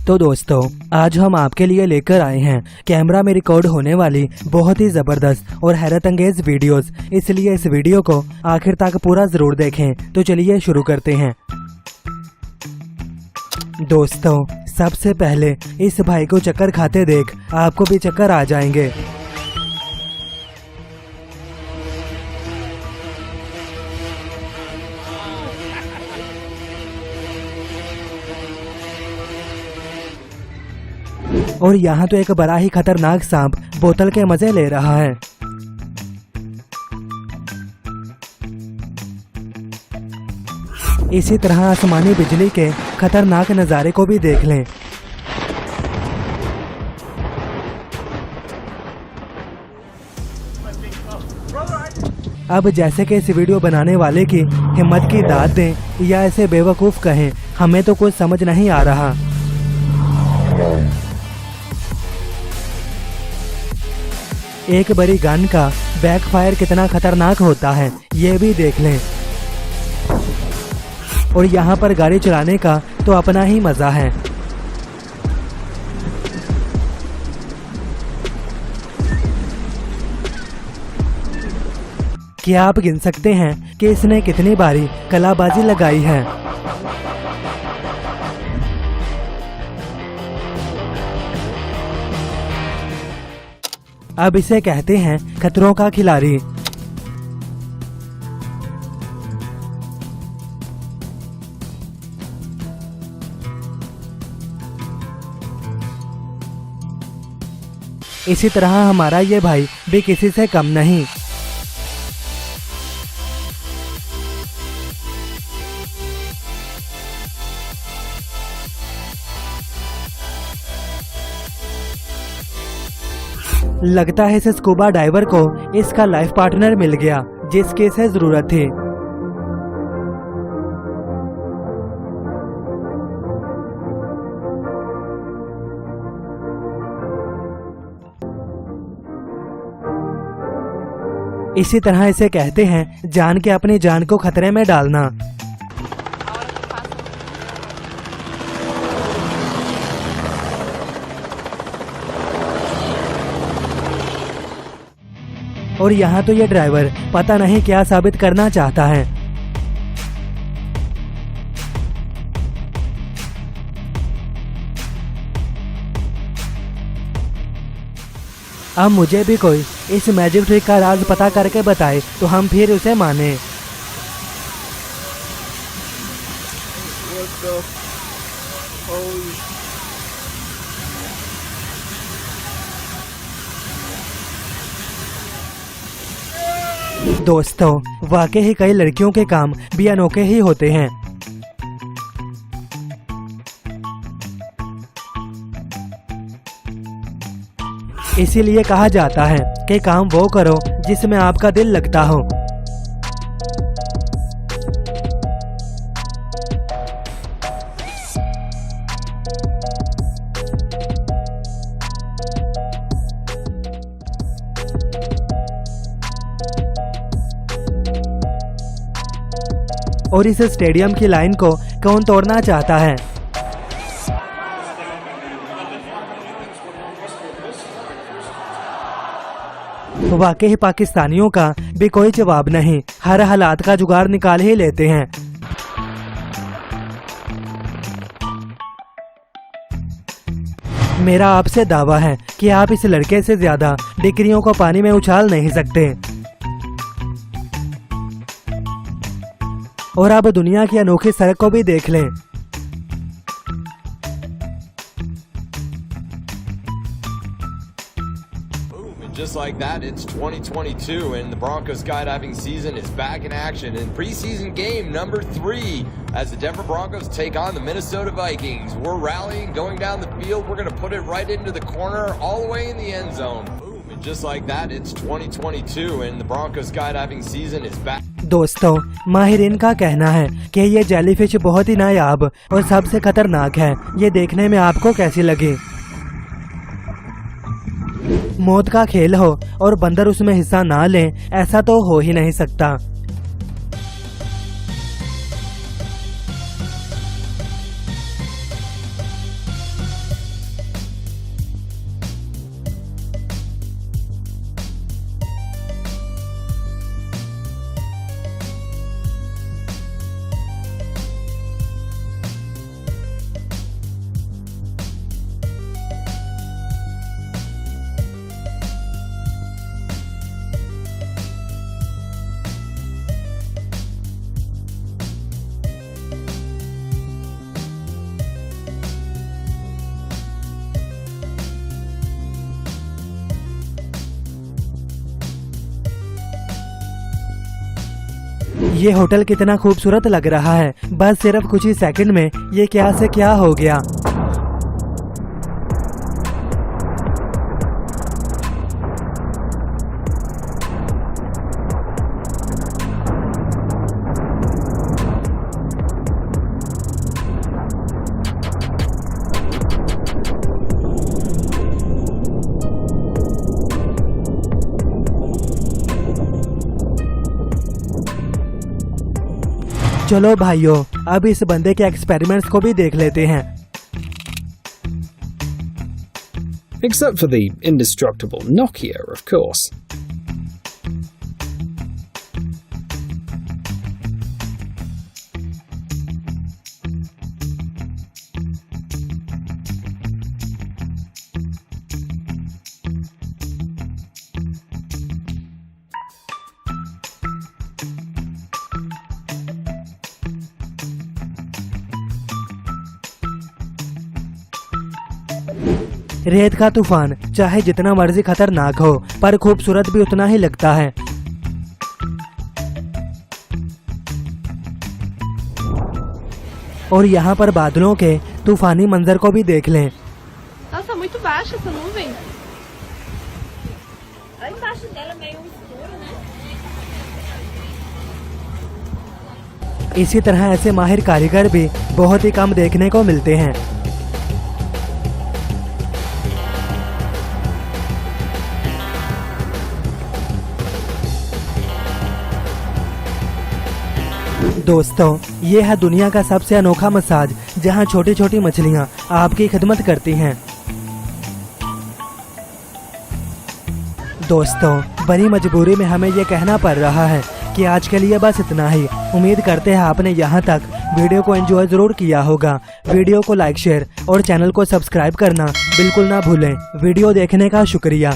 तो दोस्तों आज हम आपके लिए लेकर आए हैं कैमरा में रिकॉर्ड होने वाली बहुत ही जबरदस्त और हैरत अंगेज वीडियोस, इसलिए इस वीडियो को आखिर तक पूरा जरूर देखें। तो चलिए शुरू करते हैं। दोस्तों सबसे पहले इस भाई को चक्कर खाते देख आपको भी चक्कर आ जाएंगे। और यहाँ तो एक बड़ा ही खतरनाक सांप बोतल के मजे ले रहा है। इसी तरह आसमानी बिजली के खतरनाक नज़ारे को भी देख लें। अब जैसे कि इस वीडियो बनाने वाले की हिम्मत की दाद दें या ऐसे बेवकूफ़ कहें, हमें तो कुछ समझ नहीं आ रहा। एक बड़ी गन का बैकफायर कितना खतरनाक होता है ये भी देख लें। और यहाँ पर गाड़ी चलाने का तो अपना ही मजा है। क्या आप गिन सकते हैं कि इसने कितनी बारी कलाबाजी लगाई है? अब इसे कहते हैं खतरों का खिलाड़ी। इसी तरह हमारा ये भाई भी किसी से कम नहीं। लगता है इस स्कूबा डाइवर को इसका लाइफ पार्टनर मिल गया जिसकी इसे जरूरत थी। इसी तरह इसे कहते हैं जान के अपनी जान को खतरे में डालना। और यहाँ तो ये ड्राइवर पता नहीं क्या साबित करना चाहता है। अब मुझे भी कोई इस मैजिक ट्रिक का राज पता करके बताए तो हम फिर उसे माने। दोस्तों वाकई ही कई लड़कियों के काम भी अनोखे ही होते हैं। इसीलिए कहा जाता है कि काम वो करो जिसमें आपका दिल लगता हो। और इस स्टेडियम की लाइन को कौन तोड़ना चाहता है? वाकई ही पाकिस्तानियों का भी कोई जवाब नहीं, हर हालात का जुगाड़ निकाल ही लेते हैं। मेरा आपसे दावा है कि आप इस लड़के से ज्यादा डिग्रियों को पानी में उछाल नहीं सकते। और अब दुनिया की अनोखी सड़क को भी देख लें। Just like that, it's 2022 and the Broncos skydiving season is back in action in preseason game number 3 as the Denver Broncos take on the Minnesota Vikings. We're rallying, going down the field. We're going to put it right into the corner, all the way in the end zone. Boom, and just like that, it's 2022 and the Broncos skydiving season is back. दोस्तों माहिरीन का कहना है कि ये jellyfish बहुत ही नायाब और सबसे खतरनाक है। ये देखने में आपको कैसी लगी? मौत का खेल हो और बंदर उसमें हिस्सा ना ले, ऐसा तो हो ही नहीं सकता। ये होटल कितना खूबसूरत लग रहा है। बस सिर्फ कुछ ही सेकंड में ये क्या से क्या हो गया। चलो भाइयों, अब इस बंदे के एक्सपेरिमेंट्स को भी देख लेते हैं। Except for the indestructible Nokia, of course. रेत का तूफान चाहे जितना मर्जी खतरनाक हो, पर खूबसूरत भी उतना ही लगता है। और यहाँ पर बादलों के तूफानी मंजर को भी देख लें। Nossa, muito baixa essa nuvem. Olha embaixo dela, meio escuro, né? इसी तरह ऐसे माहिर कारीगर भी बहुत ही कम देखने को मिलते हैं। दोस्तों, ये है दुनिया का सबसे अनोखा मसाज, जहां छोटी छोटी मछलियां आपकी खिदमत करती हैं। दोस्तों, बड़ी मजबूरी में हमें ये कहना पड़ रहा है कि आज के लिए बस इतना ही। उम्मीद करते हैं आपने यहाँ तक वीडियो को एंजॉय जरूर किया होगा। वीडियो को लाइक, शेयर और चैनल को सब्सक्राइब करना बिल्कुल ना भूलें। वीडियो देखने का शुक्रिया।